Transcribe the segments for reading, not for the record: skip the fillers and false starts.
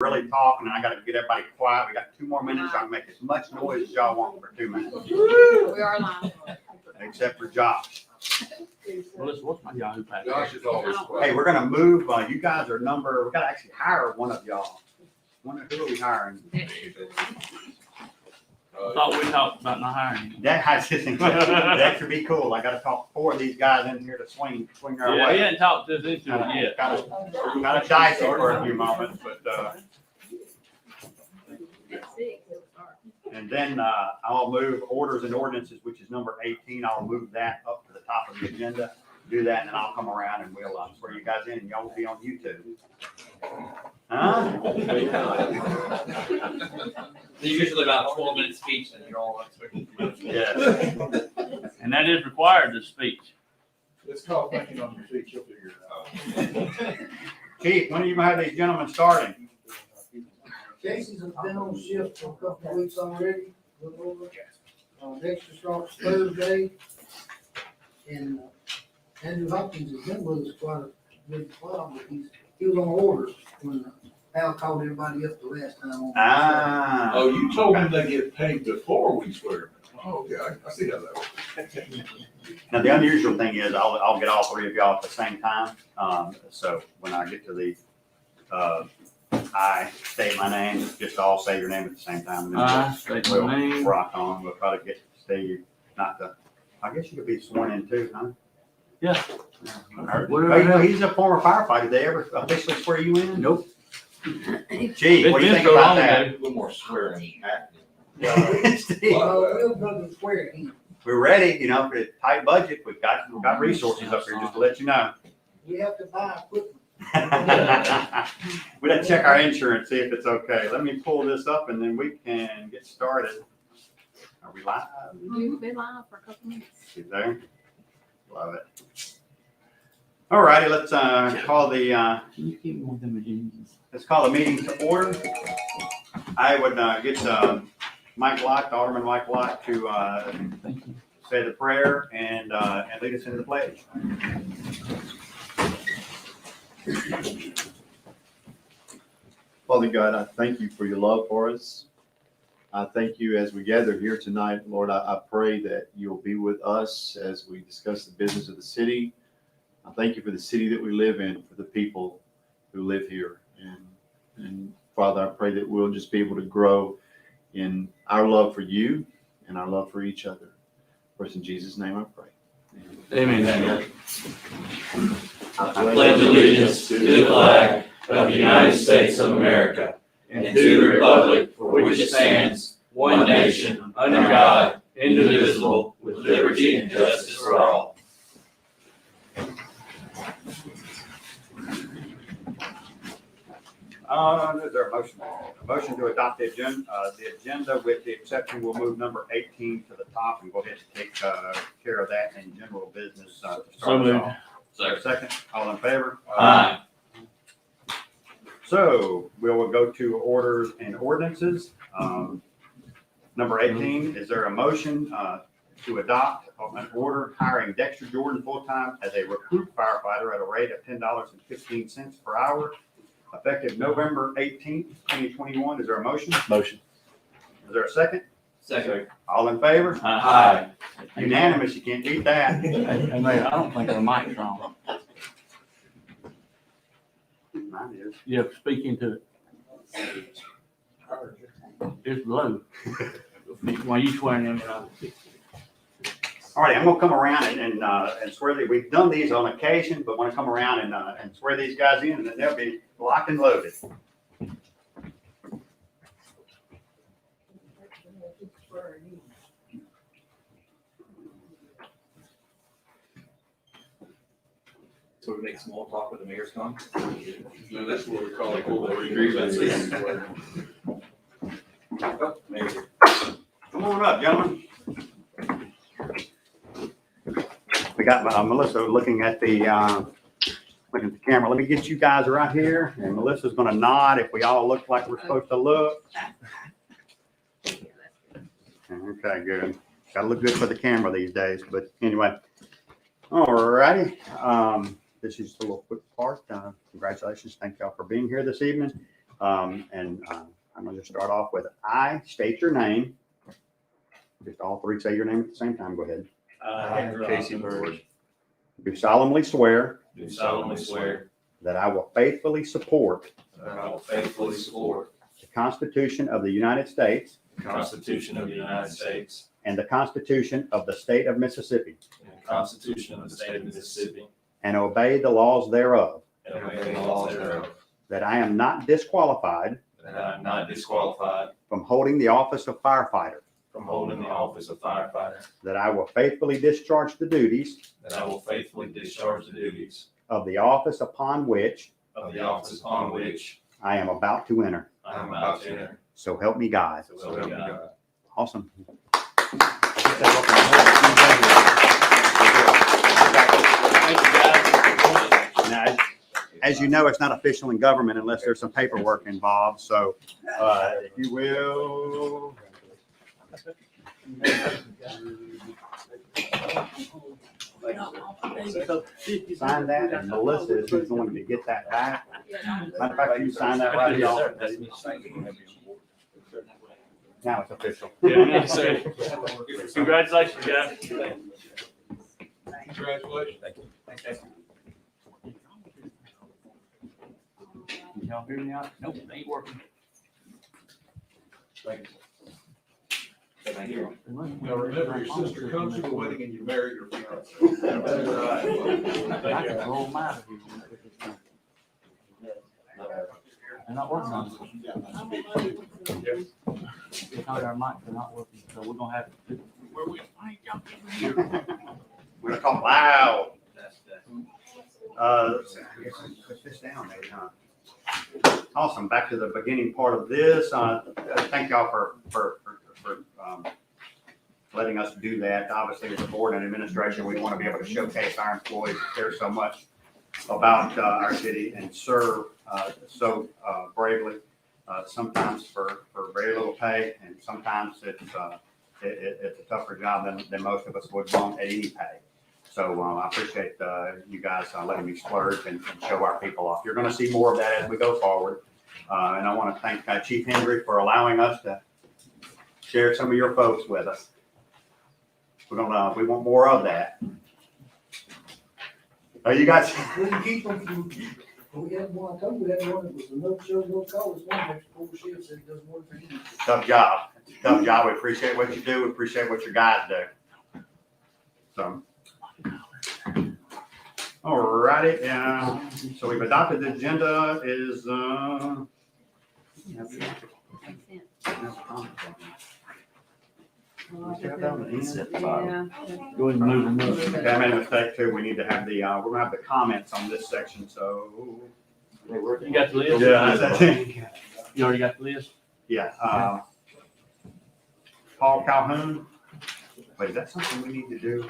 really talking, and I gotta get everybody quiet. We got 2 more minutes. Y'all can make as much noise as y'all want for 2 minutes, We are live. except for Josh. Well, what's my Yahoo password? Josh is always quiet. Hey, we're gonna move, you guys are we gotta actually hire one of y'all. Who are we hiring? I thought we talked about not hiring. That should be cool. I gotta talk 4 of these guys in here to swing their Yeah, he way. hadn't talked to us into it yet. Gotta dice it for a few moments, but, and then, I'll move orders and ordinances, which is number 18. I'll move that up to the top of the agenda. Do that, and then I'll come around and we'll, swear you guys in, and y'all will be on YouTube. Huh? They're usually about 12-minute speech, and you're all expecting. Yes. And that is required, the speech. It's called thinking on your feet, you'll figure it out. Chief, when are you gonna have these gentlemen starting? Casey's been on shift for a couple of weeks already. Dexter starts Thursday. And Andrew Hopkins has been with us quite a good while, but he was on orders when Al called everybody up the last time on. Ah. Oh, you told them they get paid before we swear. Oh, yeah, I see how that works. Now, the unusual thing is I'll get all 3 of y'all at the same time. So when I get to the, I state my name, just all say your name at the same time. and then I state my we'll name. rock on. We'll try to get Steve, I guess you could be sworn in too, huh? Yeah. Well, you know, he's a former firefighter. Did they ever officially swear you in? Nope. Gee, what do you think about that? A little more swearing. Steve, We'll go to swear in. we're ready, you know, for a tight budget. We've got resources up here, just to let you know. We have to buy equipment. We gotta check our insurance, see if it's okay. Let me pull this up and then we can get started. Are we live? We've been live for a couple minutes. You there? Love it. All righty, let's call the Can you keep me with them Virginians? let's call the meeting to order. I would get Mike Lott, Alderman Mike Lott, to Thank you. say the prayer and lead us into the pledge. Father God, I thank you for your love for us. I thank you as we gather here tonight, Lord. I pray that you'll be with us as we discuss the business of the city. I thank you for the city that we live in, for the people who live here. And Father, I pray that we'll just be able to grow in our love for you and our love for each other. First, in Jesus' name I pray. Amen. I pledge allegiance to the flag of the United States of America and to the republic for which it stands, one nation, under God, indivisible, with liberty and justice for all. Is there a motion? A motion to adopt the agenda with the exception, we'll move number 18 to the top and go ahead and take care of that in general business. To So start us moved. off. Is there a second? All in favor? Aye. So we will go to orders and ordinances. Number 18, is there a motion to adopt an order hiring Dexter Jordan full-time as a recruit firefighter at a rate of $10.15 per hour, effective November 18th, 2021? Is there a motion? Motion. Is there a second? Second. All in favor? Aye. Unanimous, you can't beat that. Hey, Mayor, I don't think our mic's on. Mine is. You have to speak into it. It's low. While you swearing in, All right, I'm gonna come around and swear that we've done these on occasion, but want to come around and swear these guys in, and then they'll be locked and loaded. So we make small talk with the mayor's gone? No, that's what we call it, cool grievances. Maybe. Come on up, gentlemen. We got Melissa looking at the camera. Let me get you guys right here, and Melissa's gonna nod if we all look like we're supposed to look. Okay, good. Gotta look good for the camera these days, but anyway. All righty. This is just a little quick part. Congratulations. Thank y'all for being here this evening. I'm gonna just start off with, I state your name. Just all three say your name at the same time, go ahead. Casey Bird, Do solemnly swear do solemnly swear that I will faithfully support that I will faithfully support the Constitution of the United States the Constitution of the United States and the Constitution of the State of Mississippi, and the Constitution of the State of Mississippi, and obey the laws thereof, and obey the laws thereof, that I am not disqualified that I am not disqualified from holding the office of firefighter, from holding the office of firefighter, that I will faithfully discharge the duties that I will faithfully discharge the duties of the office upon which of the office upon which I am about to enter. I am about to enter. So help me God. So help me God. Awesome. Thank you, guys. Now, as you know, it's not official in government unless there's some paperwork involved. So if you will. Sign that, and Melissa is who's going to get that back. Matter of fact, you sign that right here. Now it's official. Yeah, so, congratulations, guys. Congratulations. Y'all hear me out? Nope, it ain't working. Thank you. Now remember, your sister comes to the wedding and you marry your fiance. I can roll mine if you want. They're not working on it. It's on our mic, they're not working, so we're gonna have to. We're gonna talk loud. Let's see, I guess I can put this down maybe, huh? Awesome, back to the beginning part of this. Thank y'all for letting us do that. Obviously, as a board and administration, we want to be able to showcase our employees that care so much about our city and serve so bravely, sometimes for very little pay, and sometimes it's a tougher job than most of us would want at any pay. So I appreciate you guys letting me splurge and show our people off. You're going to see more of that as we go forward. And I want to thank Chief Hendry for allowing us to share some of your folks with us. We want more of that. Oh, you guys. We can keep them from, we had one, I told you, we had one that was a no show, no call, it's one that's 4 shifts, and it doesn't work for him. Tough job. Tough job. We appreciate what you do. We appreciate what your guys do. So. All righty. So we've adopted the agenda is, Yeah. Go ahead and move them up. okay, I made a mistake too. We need to have the, we're gonna have the comments on this section, so. You got the list? Yeah. You already got the list? Yeah, Paul Calhoun. Wait, is that something we need to do?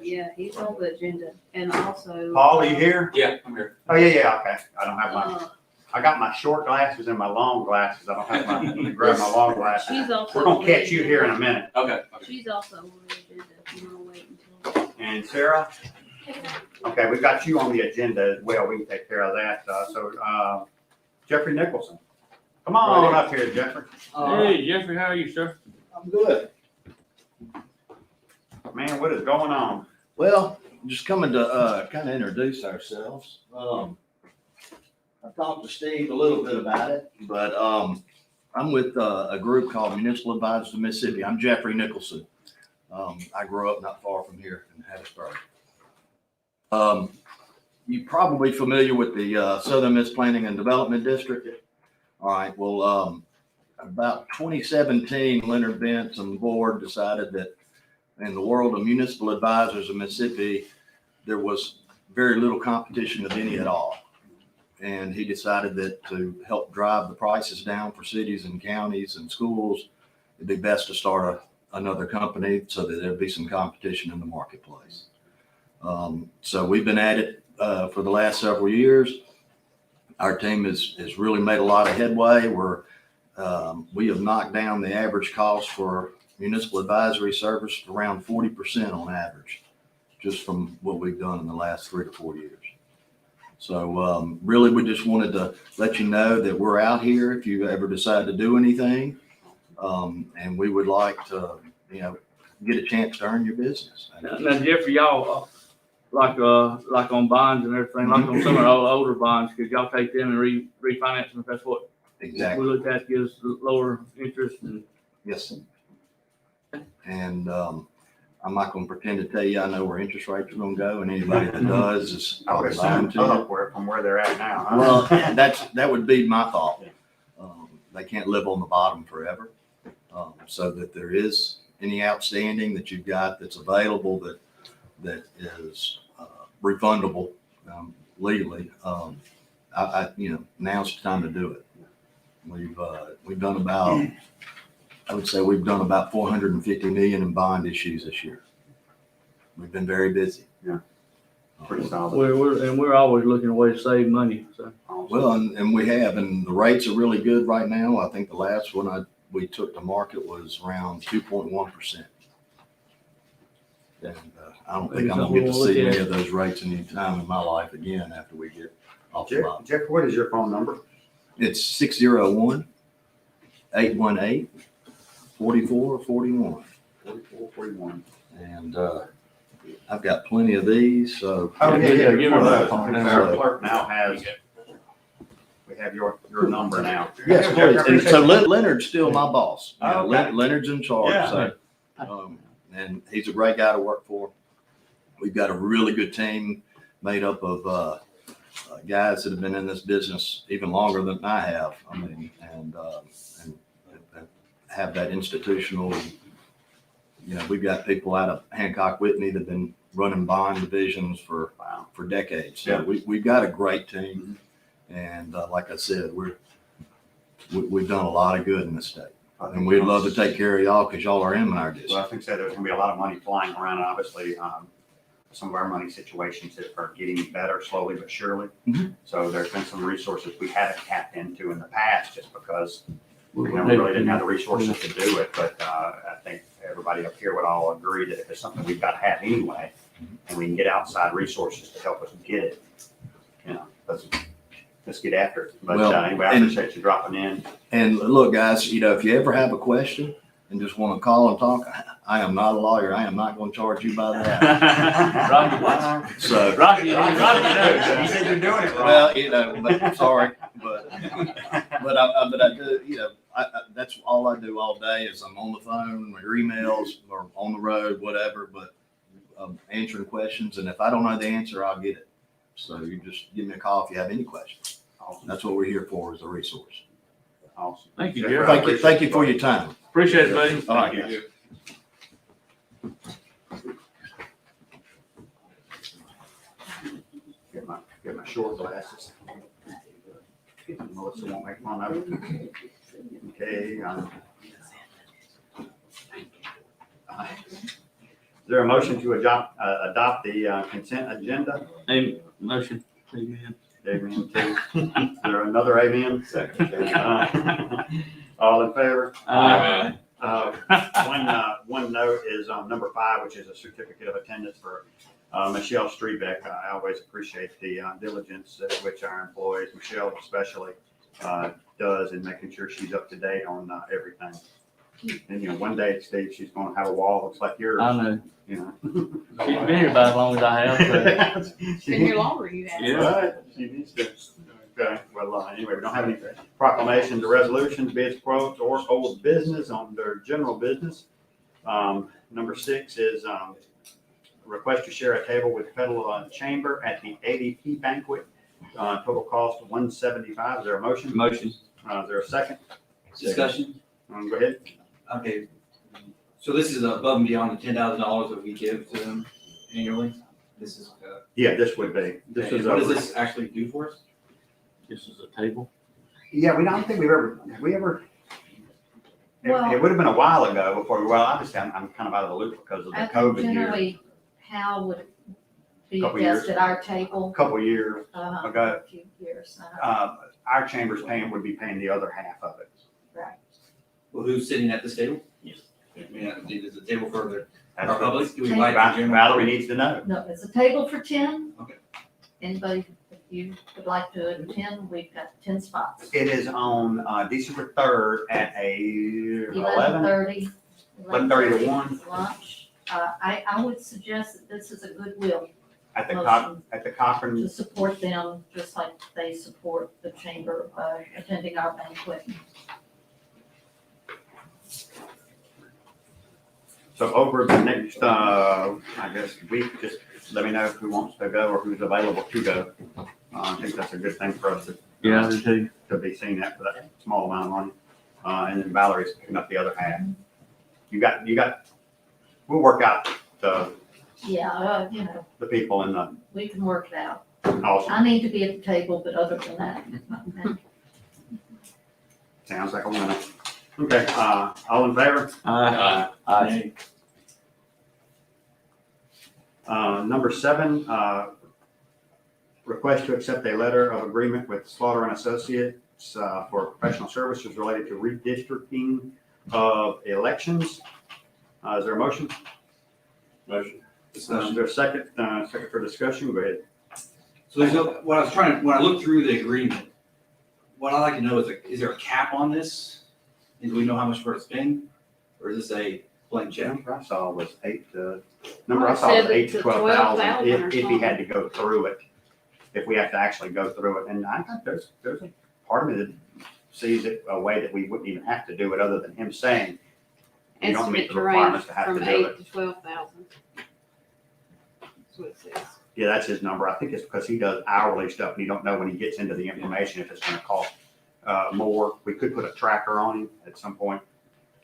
Yeah, he's on the agenda, and also. Paul, are you here? Yeah, I'm here. Oh, yeah, okay. I don't have my, uh, I got my short glasses and my long glasses. I don't have my, grab my long glasses. She's also. We're gonna on the catch you here in a agenda. minute. Okay. She's also on the agenda, if you wanna wait until. And Sarah? Okay, we've got you on the agenda as well. We can take care of that. Jeffrey Nicholson. Come on up here, Jeffrey. Hey, Jeffrey, how are you, sir? I'm good. Man, what is going on? Well, just coming to kind of introduce ourselves. I talked to Steve a little bit about it, but I'm with a group called Municipal Advisors of Mississippi. I'm Jeffrey Nicholson. I grew up not far from here in Hattiesburg. You're probably familiar with the Southern Miss Planning and Development District. All right, well, about 2017, Leonard Bentz and the board decided that in the world of municipal advisors of Mississippi, there was very little competition of any at all. And he decided that to help drive the prices down for cities and counties and schools, it'd be best to start another company so that there'd be some competition in the marketplace. So we've been at it for the last several years. Our team has really made a lot of headway. We have knocked down the average cost for municipal advisory service around 40% on average, just from what we've done in the last 3 to 4 years. So, really, we just wanted to let you know that we're out here if you ever decide to do anything. And we would like to, get a chance to earn your business. Now Jeffrey, y'all, like on bonds and everything, like on some of the older bonds, could y'all take them and refinance them if that's what Exactly. we look at, gives lower interest and. Yes. And, I'm not gonna pretend to tell you I know where interest rates are gonna go, and anybody that does is I would bound assume to. up from where they're at now. huh? Well, that would be my thought. They can't live on the bottom forever. So that there is any outstanding that you've got that's available that is refundable legally, now's the time to do it. We've done about, I would say we've done about 450 million in bond issues this year. We've been very busy. Yeah. Pretty solid. We're always looking at ways to save money, so. Well, and we have, and the rates are really good right now. I think the last one we took to market was around 2.1%. And I don't think I'm gonna get to see any of those rates any time in my life again after we get off the lot. Jeff, what is your phone number? It's 601-818-4441. 4441. And I've got plenty of these, so. Oh, yeah, give her that. Our clerk now has, we have your number now. Yes, please. And so Leonard's still my boss. Oh, okay. Leonard's in charge, Yeah. so, and he's a great guy to work for. We've got a really good team made up of, guys that have been in this business even longer than I have. I mean, and have that institutional, we've got people out of Hancock Whitney that have been running bond divisions for decades. So Yeah. we've got a great team. And like I said, we've done a lot of good in this state. And we'd love to take care of y'all because y'all are in our Well, I district. think so. There's gonna be a lot of money flying around, and obviously, some of our money situations that are getting better slowly but surely. Mhm. So there's been some resources we haven't tapped into in the past just because we really didn't have the resources to do it. But, I think everybody up here would all agree that if it's something we've got to have anyway, and we can get outside resources to help us get it, let's get after it. But Well, anyway, I and- appreciate you dropping in. And look, guys, if you ever have a question and just want to call and talk, I am not a lawyer. I am not going to charge you by that. So, Rocky, You said you're doing it wrong. well, but sorry, but I do, that's all I do all day is I'm on the phone or emails or on the road, whatever, but answering questions. And if I don't know the answer, I'll get it. So you just give me a call if you have any questions. Awesome. That's what we're here for, is a resource. Awesome. Thank you, Jeff, Jeff. I Thank you for your time. Appreciate it, buddy. All right. Thank you. Get my short glasses. Melissa won't make fun of it. Okay. Is there a motion to adopt the consent agenda? Motion. Amen. Amen. Too. Is there another amen? All in favor? One note is on number 5, which is a certificate of attendance for Michelle Strebeck. I always appreciate the diligence at which our employees, Michelle especially, does in making sure she's up to date on everything. And one day, Steve, she's going to have a wall that looks like yours. I know. She's She's been here about as long as I have, so. Been here longer, you have. Yeah. Right, she needs to. Okay, well, anyway, we don't have any proclamations or resolutions, bids, quotes, or old business on their general business. Number 6 is request to share a table with Federal Chamber at the ADP banquet. Total cost of $175. Is there a motion? Motion. Is there a second? Discussion? Go ahead. Okay, so this is above and beyond the $10,000 that we give to them annually? This is, Yeah, this would be. This is what does over. this actually do for us? This is a table. Yeah, we don't think have we ever? Well- It would have been a while ago before, obviously I'm kind of out of the loop because of the I think COVID year. generally, Hal would be Couple a guest years. at our table. A couple years ago, A few years. our chamber's would be paying the other half of it. Right. Well, who's sitting at this table? Yes. I mean, is the table for our That's public? Do we Okay. invite the general? Valerie needs to know. No, it's a table for 10. Okay. Anybody you would like to attend, we've got 10 spots. It is on, December 3rd at a 11:30. 11:30 to 1. Lunch. I would suggest that this is a goodwill at the motion Cochran. to support them, just like they support the chamber, attending our banquet. So over the next, I guess, week, just let me know who wants to go or who's available to go. I think that's a good thing for us Yeah, I do too. to be seen at for that small amount of money. And then Valerie's picking up the other half. You got, we'll work out Yeah, the people in the, we can work it out. awesome. I need to be at the table, but other than that, Sounds like a winner. Okay, all in favor? Aye. Number 7, request to accept a letter of agreement with Slaughter and Associates for professional services related to redistricting of elections. Is there a motion? Motion. Is there a second for discussion? Go ahead. So there's no, when I look through the agreement, what I like to know is there a cap on this? And do we know how much for it to spend? Or is this a blank check? Number I saw was 8 to 8 to 12,000 if he had to go through it. If we have to actually go through it, and I think there's a part of me that sees it a way that we wouldn't even have to do it other than him saying, you don't meet Estimate the to range requirements to have to from do 8 it. to 12,000. That's what it says. Yeah, that's his number. I think it's because he does hourly stuff and you don't know when he gets into the information if it's gonna cost more. We could put a tracker on him at some point,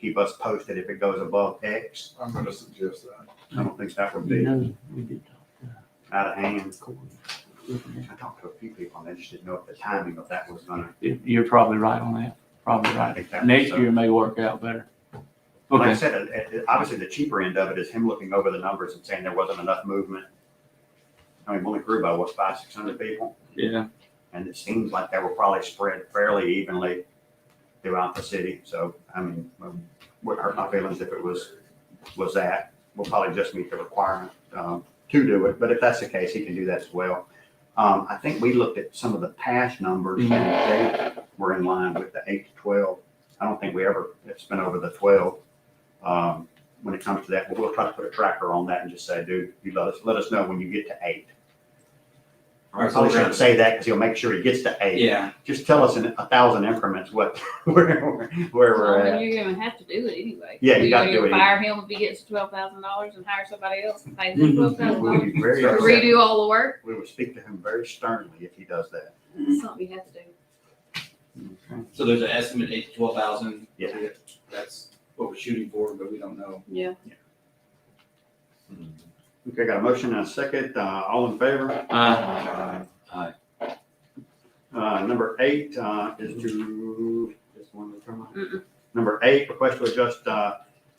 keep us posted if it goes above X. I'm gonna suggest that. I don't think that would be out of hand. I talked to a few people and they just didn't know if the timing of that was gonna. You're probably right on that. Probably I right. think that was, Next year may work out better. Like I Okay. said, obviously the cheaper end of it is him looking over the numbers and saying there wasn't enough movement. I mean, we only grew by what, 500-600 people? Yeah. And it seems like they were probably spread fairly evenly throughout the city. So, I mean, wouldn't hurt my feelings if it was that. We'll probably just meet the requirement to do it. But if that's the case, he can do that as well. I think we looked at some of the past numbers and they were in line with the 8 to 12. I don't think we ever spent over the 12 when it comes to that. But we'll try to put a tracker on that and just say, dude, you let us know when you get to 8. I probably shouldn't say that because he'll make sure he gets to 8. Yeah, Just tell us in 1,000 increments where we're Well, at. you're gonna have to do it anyway. Yeah, you gotta do it. Fire him if he gets $12,000 and hire somebody else and pay them $12,000 We'll be very to upset. redo all the work. We would speak to him very sternly if he does that. It's something you have to do. so there's an estimate 8 to 12,000. Yeah. That's what we're shooting for, but we don't know. Yeah. Okay, got a motion and a second. All in favor? Number 8 is to, number 8, request to adjust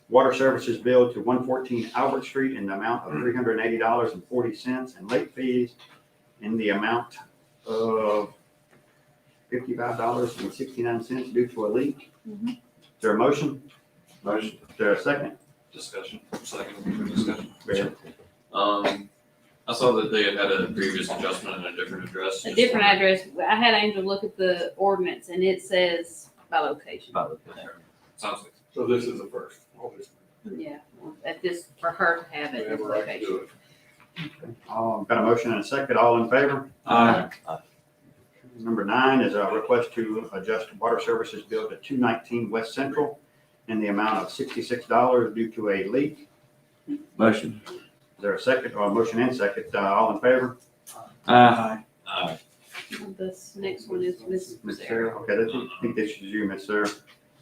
water services bill to 114 Albert Street in the amount of $380.40 and late fees in the amount of $55.69 due to a leak. Mhm. Is there a motion? Motion. Is there a second? Discussion, second discussion. Go ahead. I saw that they had a previous adjustment and a different address. A different address. I had Angel look at the ordinance and it says by location. Sounds like, So this is the first. Yeah, at this, for her to have We it have as a right to location. do it. Got a motion and a second. All in favor? Number 9 is a request to adjust water services bill to 219 West Central in the amount of $66 due to a leak. Motion. Is there a second, or a motion and second? All in favor? This next one is Ms. Ms. Sarah. Sarah, okay, I think this is you, Ms. Sarah.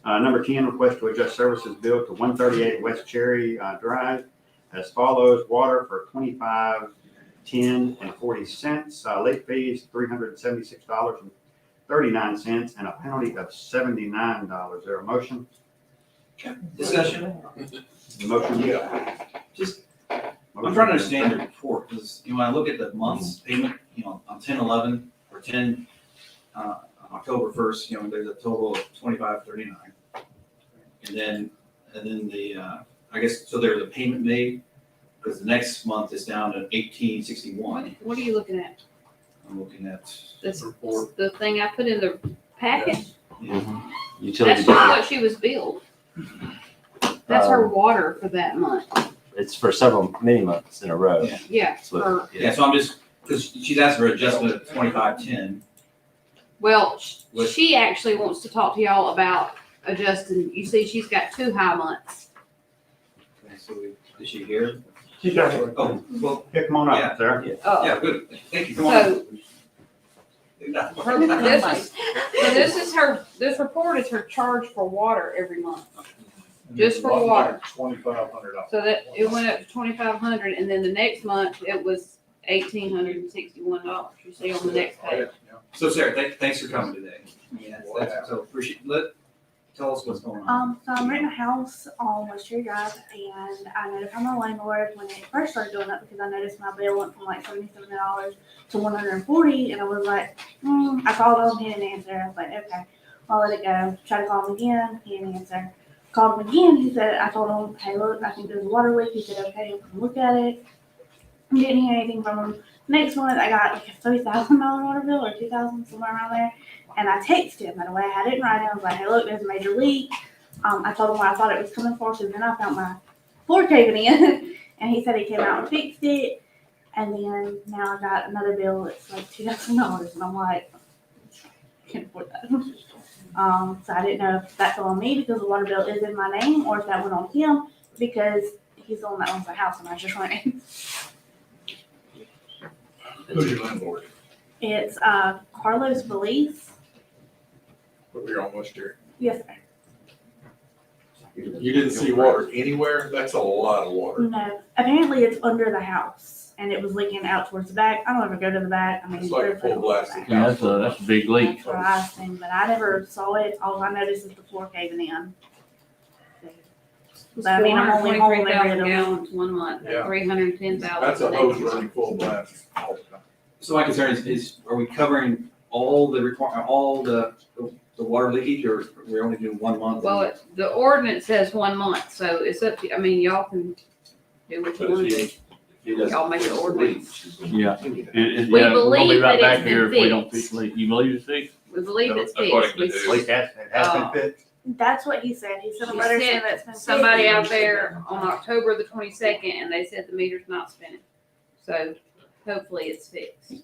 Number 10, request to adjust services bill to 138 West Cherry Drive as follows: water for $25, 10 and 40 cents, late fees $376.39, and a penalty of $79. Is there a motion? Discussion? Motion? Yeah. I'm trying to understand the report, because, when I look at the month's payment, on 10/11 or 10, October 1st, there's a total of 25.39. And then the, I guess, so there's a payment made, because the next month is down to 18.61. What are you looking at? I'm looking at This, report. the thing I put in the packet, Utility that's just bill, what she was billed. That's her water for that month. it's for many months in a row. Yeah. Yeah, So, for, Yeah, so I'm just, because she's asked for adjustment of 2510. well, What- she actually wants to talk to y'all about adjusting. You see, she's got 2 high months. Okay, so is she here? She's got it. Oh, well, Pick them on up, sir. yeah, good. Thank you. Come on. So, this report is her charge for water every month. Just for water. $2,500. So that, it went up to 2,500, and then the next month, it was $1,861. You see on the next page. So Sarah, thanks for coming today. Yeah, so appreciate, tell us what's going on. So I'm renting a house on West Cherry Drive, and I notified my landlord when it first started going up because I noticed my bill went from like $77 to $140, and I was like, I called him, he didn't answer. I was like, okay, I'll let it go. Tried to call him again, he didn't answer. Called him again, he said, I told him, hey, look, I think there's a water leak. He said, okay, he'll come look at it. Didn't hear anything from him. Next month, I got like a $3,000 water bill or $2,000, somewhere around there. And I texted him that way. I had it in writing. I was like, hey, look, there's a major leak. I told him what I thought it was coming for. So then I found my floor caving in. And he said he came out and fixed it. And then now I got another bill that's like $2,000. And I'm like, I can't afford that. So I didn't know if that fell on me because the water bill is in my name or if that went on him because he's the one that owns the house and I just rented. Who's your landlord? It's Carlos Belize. We're on West Cherry. Yes, sir. You didn't see water anywhere? That's a lot of water. No, apparently it's under the house and it was leaking out towards the back. I don't ever go to the back. I mean, It's like a there's full hole in the blasted back. Yeah, that's a big leak. That's what I assumed, but I never saw it. All I noticed is the floor caving in. But I mean, I'm only home every 423,000 other gallons 1 month, Yeah. 310,000. That's a hose running full blast all the time. So my concern is are we covering all the water leakage or we're only doing 1 month? Well, the ordinance says 1 month, so it's up to, I mean, y'all can do what you want to do. Y'all make the ordinance. Yeah. We We're gonna be believe right that back it's here if been we don't fixed. fix leak. You believe it's fixed? We believe it's According fixed. to We- It has been fixed. That's what he said. He said a He letter sent saying that's been Somebody fixed. out there on October the 22nd, and they said the meter's not spinning. So hopefully it's fixed.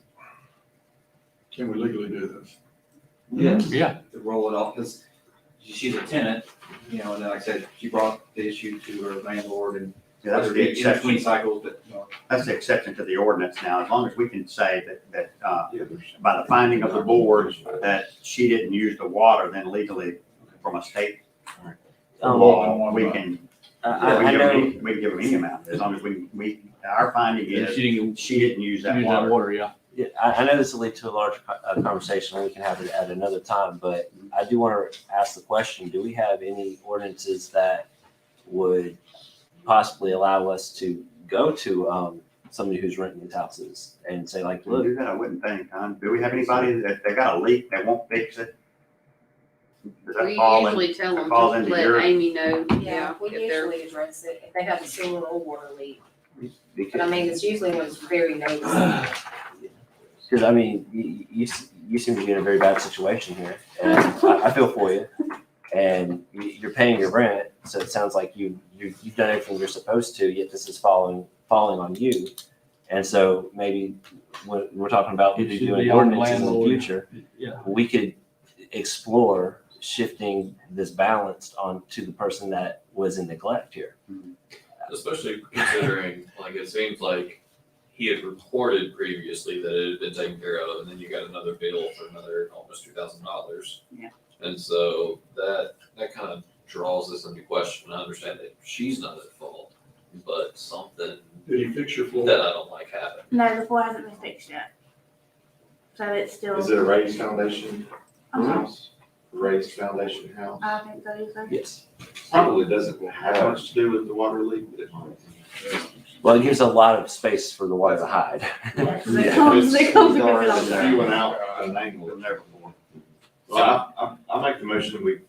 Can we legally do this? Yes. Yeah. To roll it off, because she's a tenant, and then like I said, she brought the issue to her landlord and Yeah, that's whether the it be in between exception. cycles, but, That's the exception to the ordinance now, as long as we can say that by the finding of the board that she didn't use the water, then legally from a state law, we can, I know, we can give them any amount, as long as our finding Yeah, is she didn't she didn't use that use that water. water, yeah. yeah, I know this will lead to a large conversation, and we can have it at another time, but I do want to ask the question, do we have any ordinances that would possibly allow us to go to somebody who's renting these houses and say like, We'll look, do that, I wouldn't think, huh? Do we have anybody that they got a leak, they won't fix it? Does that We fall in? usually tell them falls to into let your- Amy know, Yeah, yeah, we if they're. usually address it if they have a sewer or water leak, but I because, mean, it's usually when it's very noticeable. because I mean, you seem to be in a very bad situation here, and I feel for you. And you're paying your rent, so it sounds like you've done everything you're supposed to, yet this is falling on you. And so maybe when we're talking about It should doing be on the ordinances in the landlord. future, Yeah. we could explore shifting this balance on to the person that was in neglect here. Especially considering, like, it seems like he had reported previously that it had been taken care of, and then you got another bill for another almost $2,000. Yeah. And so that kind of draws this into question. I understand that she's not at fault, but something Did he fix your floor? that I don't like happened. No, the floor hasn't been fixed yet. So it's still. Is it a raised foundation Uh-huh. house? Raised foundation house? I think so, yes, sir. Yes. Probably doesn't have much to do with the water leak, but it might. Well, it gives a lot of space for the water to hide. Yeah, 'cause it comes a good bit on there. You went out an angle. Well, I make the motion we.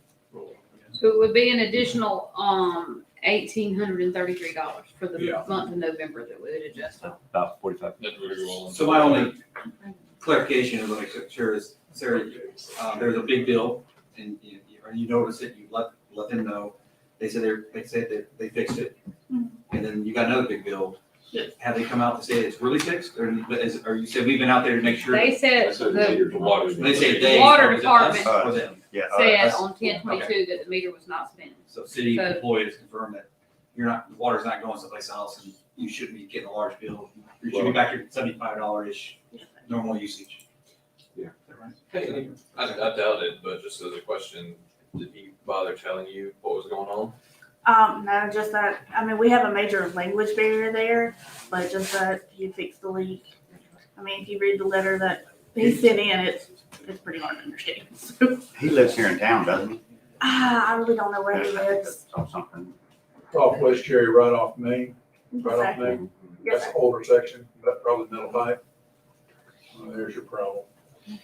So it would be an additional, $1,833 for the Yeah. month of November that we would adjust. About 45. That we were willing so to- my only clarification is, like, sure, is, Sarah, there's a big bill, and you notice it, you let them know. They said they fixed it, and then you got another big bill. Have they come out to say it's really fixed, or you said we've been out there to make sure? They said I said the the water. They say they. Water or is it us department. or them? Yeah. said us. on 10/22 that the meter was not spinning. So city So- employees confirm that the water's not going someplace else, and you shouldn't be getting a large bill. You should be back to $75-ish normal usage. Yeah. Is that right? Hey, I doubt it, but just as a question, did he bother telling you what was going on? No, just that, I mean, we have a major language barrier there, but just that he fixed the leak. I mean, if you read the letter that he sent in, it's pretty hard to understand. So, He lives here in town, doesn't he? I really don't know where he lives. Or something. Off West Cherry, right off Main, right off Okay. Main. Yes, That's sir. the older section, that's probably middle pipe. Well, there's your problem.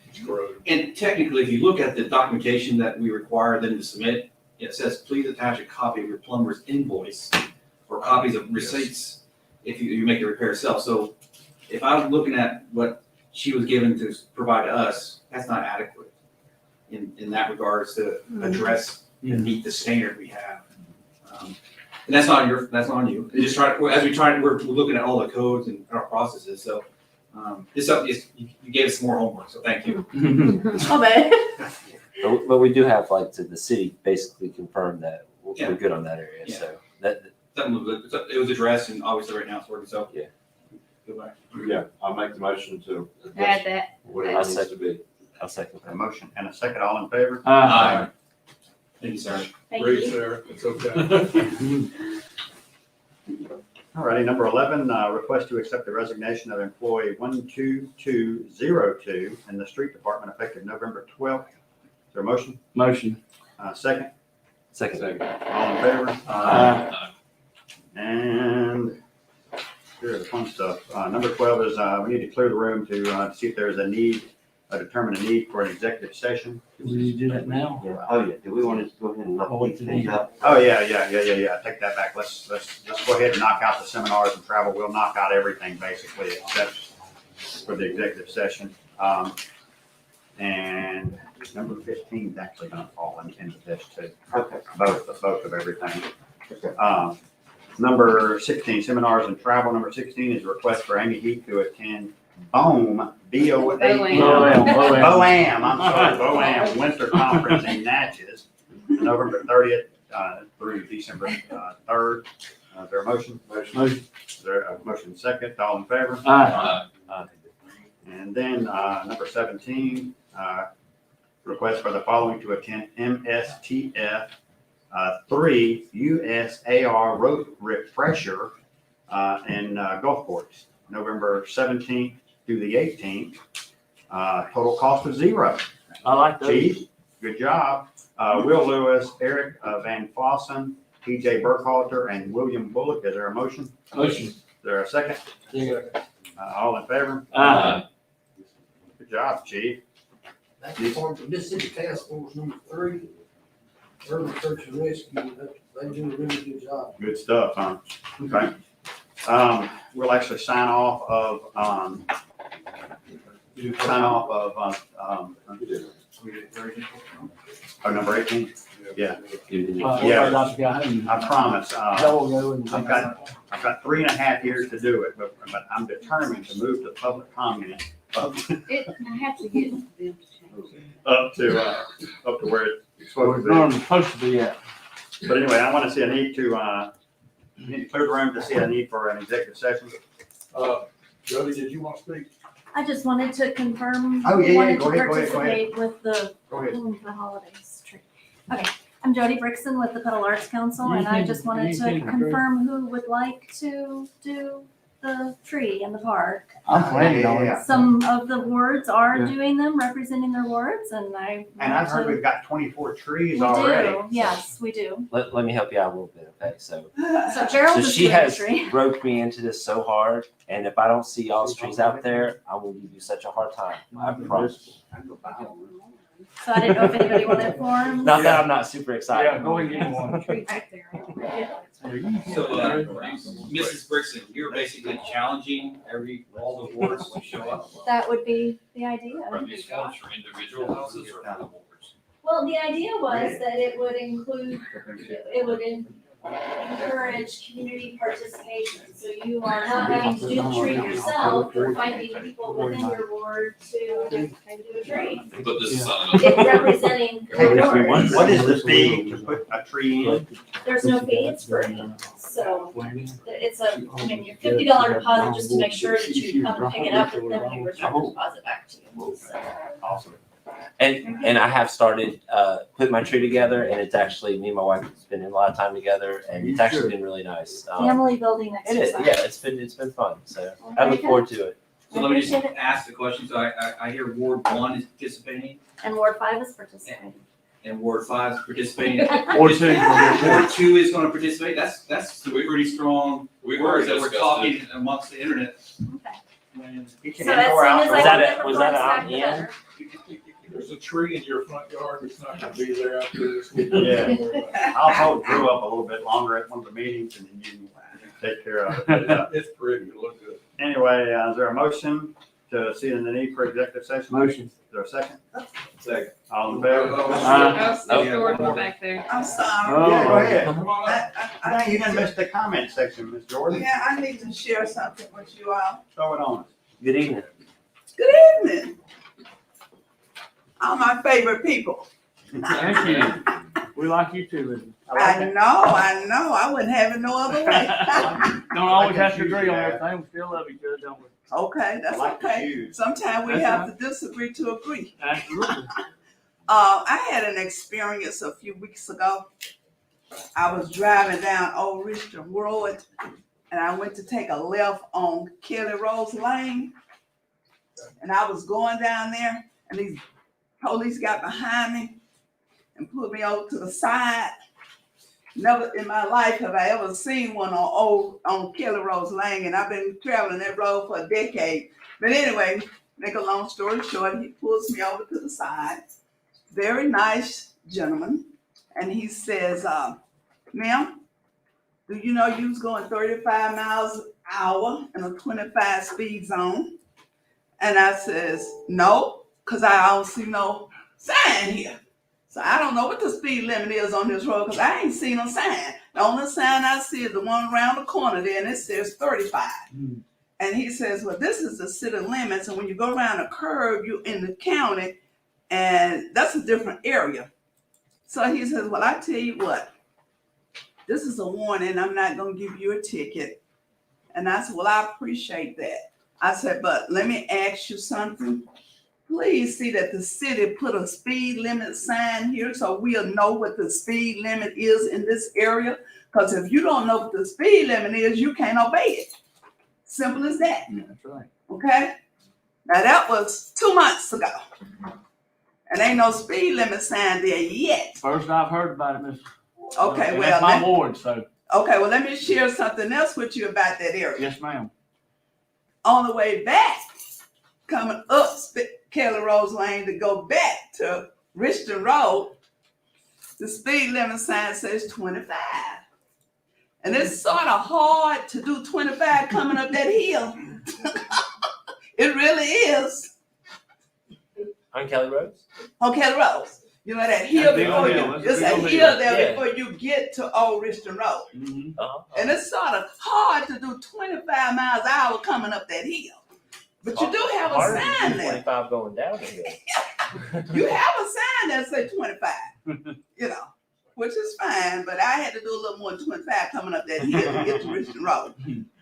It's corroded. And technically, if you look at the documentation that we require them to submit, it says, please attach a copy of your plumber's invoice or copies of receipts if you make the repair yourself. So if I'm looking at what she was given to provide to us, that's not adequate in that regards to address and meet the standard we have. And that's not on you. We just we're looking at all the codes and our processes, so, you gave us more homework, so thank you. Oh, man. But we do have, like, the city basically confirmed that Yeah. we're good on that area, Yeah. so that, It was addressed and obviously right now it's working, so. Yeah. Goodbye. Yeah, I'll make the motion to. Add that. Whatever it needs to be. I'll second A that. motion and a second, all in favor? Aye. Thank you, sir. Thank Breathe, you. Sarah, it's okay. All righty, number 11, request to accept the resignation of employee 12202 in the street department effective November 12th. Is there a motion? Motion. Second, Second. all in favor? And here's the fun stuff. Number 12 is we need to clear the room to see if there's a need, determine a need for an executive session. We need to do that now. Yeah. Oh, yeah. Do we want to go ahead and Oh, look these things up? Oh, yeah. Take that back. Let's go ahead and knock out the seminars and travel. We'll knock out everything basically except for the executive session. And number 15 is actually going to fall into this too. Okay. Both of everything. Number 16, seminars and travel. Number 16 is a request for Amy Heath to attend BOAM, B-O-A-M. BOAM, I'm sorry, BOAM Winter Conference in Natchez, November 30th through December 3rd. Is there a motion? Motion. Is there a motion second? All in favor? Aye. And then number 17, request for the following to attend MSTF 3 USAR Road Refresher in Gulfport, November 17th through the 18th. Total cost of $0. I like those. Chief, good job. Will Lewis, Eric Van Fossen, TJ Burkhalter, and William Bullock. Is there a motion? Motion. Is there a second? All in favor? Aye. Good job, Chief. That's for the Mississippi Task Force number 3, urban search and rescue. They do a really good job. Good stuff, huh? Okay. We'll actually sign off of, number 18. Yeah. I promise. I've got 3.5 years to do it, but I'm determined to move to public comment I have to get them to change. up to where it's supposed to Where be. it's supposed to be at. But anyway, I want to see a need to clear the room to see a need for an executive session. Jody, did you want to speak? I just wanted to confirm. Oh, yeah, wanted go to ahead. participate with the Go ahead. the holidays tree. Okay, I'm Jody Brixton with the Pedal Arts Council, and I just wanted to confirm who would like to do the tree in the park. I'm planning on it. Yeah. Some of the wards are Yeah. doing them, representing their wards, and I. And I've heard wanted we've got 24 trees to- already. We do, yes, we do. Let me help you out a little bit, okay? So So Gerald is she doing the has tree. roped me into this so hard, and if I don't see y'all's trees out there, I will give you such a hard time. I promise. So I didn't know if anybody wanted forms. Not that I'm not super excited. Yeah, go and get one. Tree back there. So, Mrs. Brixton, you're basically challenging all the wards to show up. That would be the idea. Are these forms for individual houses or for the boards? Well, the idea was that it would encourage community participation. So you are not having to do the tree yourself, you're finding people within your ward to do a tree. But this is not It's enough. representing the ward. What is the fee to put a tree in? There's no fee, it's free. So it's your $50 deposit just to make sure that you come and pick it up and then we return the deposit back to you. So. Awesome. And I have started putting my tree together, and it's actually, me and my wife have been in a lot of time together, and it's actually been really nice. Family building It is, exercise. yeah, it's been fun, so I look forward to it. So let me just ask the question. So I hear Ward 1 is participating, And Ward 5 is participating. and Ward 5 is participating. Ward 2. Ward 2 is gonna participate. That's some pretty strong We've words already that we're discussed talking amongst the internet. Okay. You can So as indoor, soon as outdoor. I Was that get a- the was that reports an back, the IM? better. There's a tree in your front yard that's not gonna be there after this. Yeah. I also grew up a little bit longer at one of the meetings and then you can take care of it. But, It's pretty, it looks good. anyway, is there a motion to see the need for executive session? Motion. Is there a second? Second. All in favor? Oh, Jordan back there. I'm sorry. Yeah, go ahead. Come on. I think you done missed the comment section, Ms. Jordan. Yeah, I need to share something with you all. Throw it on us. Good evening. Good evening. All my favorite people. Thank you. We like you too, Lizzie. I know. I wouldn't have it no other way. Don't always have to agree on everything. We still love each other, don't we? Okay, that's Like the okay. shoes. Sometimes we That's have right. to disagree to agree. Absolutely. I had an experience a few weeks ago. I was driving down Old Richmond Road and I went to take a left on Kelly Rose Lane. And I was going down there and these police got behind me and put me over to the side. Never in my life have I ever seen one on Kelly Rose Lane, and I've been traveling that road for a decade. But anyway, make a long story short, he pulls me over to the side. Very nice gentleman, and he says, "Ma'am, do you know you was going 35 miles an hour in a 25 speed zone?" And I says, "No, because I don't see no sign here. So I don't know what the speed limit is on this road because I ain't seen no sign. The only sign I see is the one around the corner there, and it says 35. And he says, well, this is the city limits, and when you go around a curve, you're in the county, and that's a different area. So he says, well, I tell you what, this is a warning. I'm not going to give you a ticket. And I said, well, I appreciate that. I said, but let me ask you something. Please see that the city put a speed limit sign here so we'll know what the speed limit is in this area. Because if you don't know what the speed limit is, you can't obey it. Simple as that. Yeah, that's right. Okay? Now that was 2 months ago. And ain't no speed limit sign there yet. First I've heard about it, Miss. Okay, And well, that's my ward, so okay, well, let me share something else with you about that area. yes, ma'am. On the way back, coming up Kelly Rose Lane to go back to Richmond Road, the speed limit sign says 25. And it's sort of hard to do 25 coming up that hill. It really is. On Kelly Rose? On Kelly Rose. You know that hill That's a big before old you, hill. That's a it's big a old hill hill. there Yeah. before you get to Old Richmond Road. Mm-hmm. Uh-huh. And it's sort of hard to do 25 miles an hour coming up that hill. But you do have a Harder to do sign there. 25 going down the hill. You have a sign that say 25, you know, which is fine, but I had to do a little more than 25 coming up that hill to get to Richmond Road.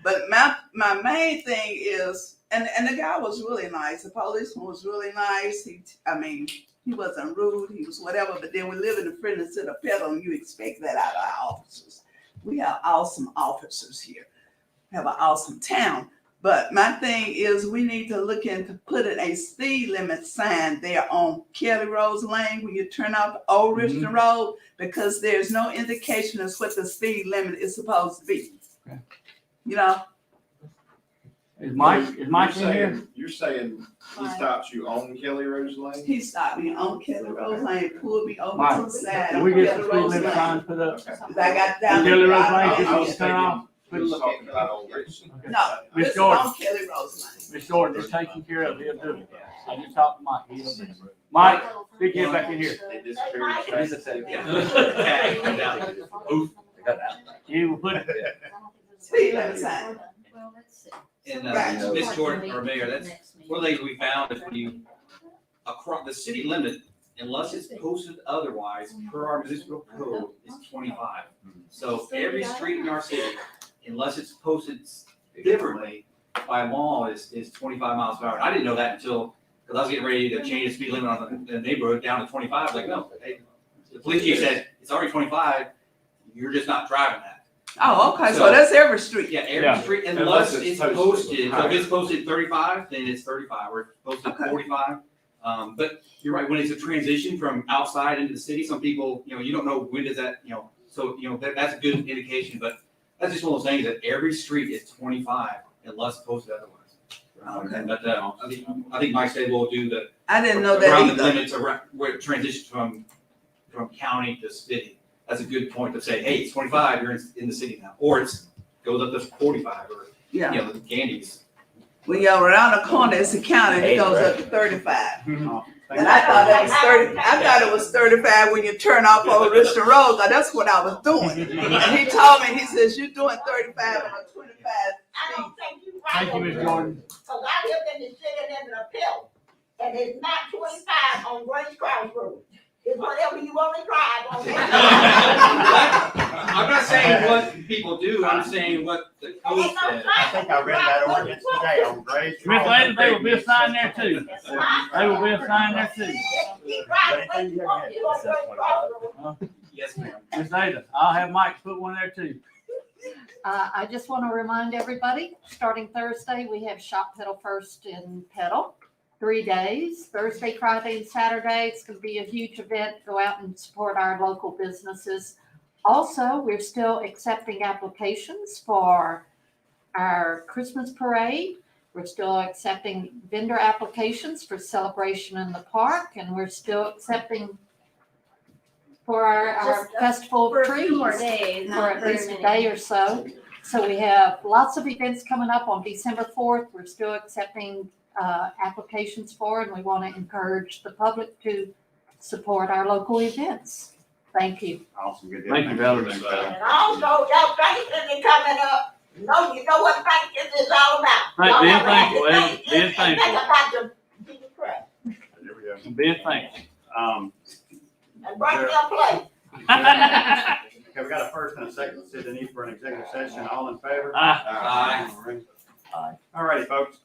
But my main thing is, and the guy was really nice. The policeman was really nice. He wasn't rude. He was whatever. But then we live in the friendly city of Petal, and you expect that out of our officers. We have awesome officers here. We have an awesome town. But my thing is we need to look into putting a speed limit sign there on Kelly Rose Lane when you turn off Old Richmond Road, because there's no indication as what the speed limit is supposed to be. Okay. You know? Is Mike in here? You're saying he stops you on Kelly Rose Lane? He stopped me on Kelly Rose Lane, pulled me over Mike, to the side Can of we get Kelly some speed Rose limit Lane. signs put up? I got down. Kelly Rose I Lane, was just on- turn off. He was talking about Old Richardson. No, Miss this is Jordan. on Kelly Rose Miss Jordan, just taking care of it, he'll do it. I just talked to Mike. He'll do it. Mike, speak here back in here. They disappeared. You will put it. Lane. Speed limit sign. Well, let's see. And, Right. Ms. Jordan, or Mayor, that's one of the things we found is when you, across the city limit, unless it's posted otherwise, per our municipal code, is 25. So every street in our city, unless it's posted differently, by law is 25 miles per hour. I didn't know that until, because I was getting ready to change the speed limit on the neighborhood down to 25. I was like, no, hey, the police chief said, it's already 25, you're just not driving that. Oh, okay, so So- that's every street. Yeah, Yeah. every street, Unless unless it's it's posted, so if posted. it's posted 35, then it's 35, or if it's posted Okay. 45. But you're right, when it's a transition from outside into the city, some people, you don't know when does that, so, that's a good indication, but that's just one of those things that every street is 25 unless posted otherwise. But, I think Mike said we'll do the, I didn't know around that the either. limits, around, where it transitions from county to city. That's a good point to say, hey, it's 25, you're in the city now, or it's, goes up to 45, or, Yeah, the Gandy's. when you're around the corner, it's the county, it goes up to 35. Oh, thank And you. I thought it was 30, I thought it was 35 when you turn off Old Richard Road, 'cause that's what I was doing. And he told me, he says, you're doing 35 on a 25 I speed. don't think you right. Thank you, Ms. Jordan. Cause I lived in the city and in the pill, and it's not 25 on Grace Cross Road. It's whatever you wanna drive on that. I'm not saying what people do, I'm saying what the code Ain't no says. I think I read that ordinance today on Grace. Miss Lady, there will be a sign there too. There will be a sign there too. Keep driving where you want to on Grace Cross Road. Yes, ma'am. Miss Ada, I'll have Mike put one there too. I just want to remind everybody, starting Thursday, we have Shop Pedal First in Pedal. 3 days, Thursday, Friday, and Saturday. It's going to be a huge event. Go out and support our local businesses. Also, we're still accepting applications for our Christmas parade. We're still accepting vendor applications for celebration in the park, and we're still accepting for our Just festival For of a trees few more days, for not at very least a many. day or so. So we have lots of events coming up on December 4th. We're still accepting applications for, and we want to encourage the public to support our local events. Thank you. Awesome, good deal. Thank you, Valerie. And also, y'all Thanksgiving coming up, you know what Thanksgiving is all about. Right, Y'all being ever had thankful, to being Thanksgiving and thankful. think about the Jesus Christ, There we go. Being thankful. and bring me a plate. Okay, we got a first and a second to the need for an executive session. All in favor? Aye. All righty, folks.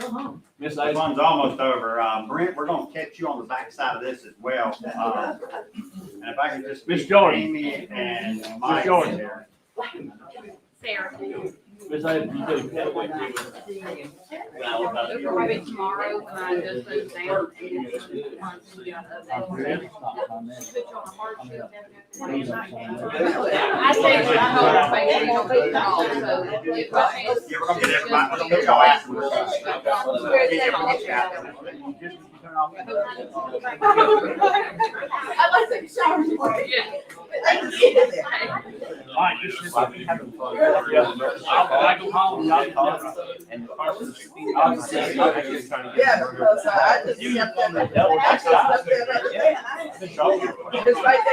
Go home. Miss This Ada. one's almost over. Brent, we're gonna catch you on the backside of this as well. And if I can just. Miss keep Jordan. Amy and Mike Jordan. here. Sarah. Miss Ada, you do. Maybe tomorrow when I just move down and get some months we got available. Put you on a hardship. I think I know everybody won't be called, so if I Yeah, we're gonna get everybody, we're gonna get y'all afterwards. I like the shower for you. All right, just having fun. Yeah. I go home, y'all talk. And the person. Yeah, because I just stepped in the, I just stepped in the, it's right there.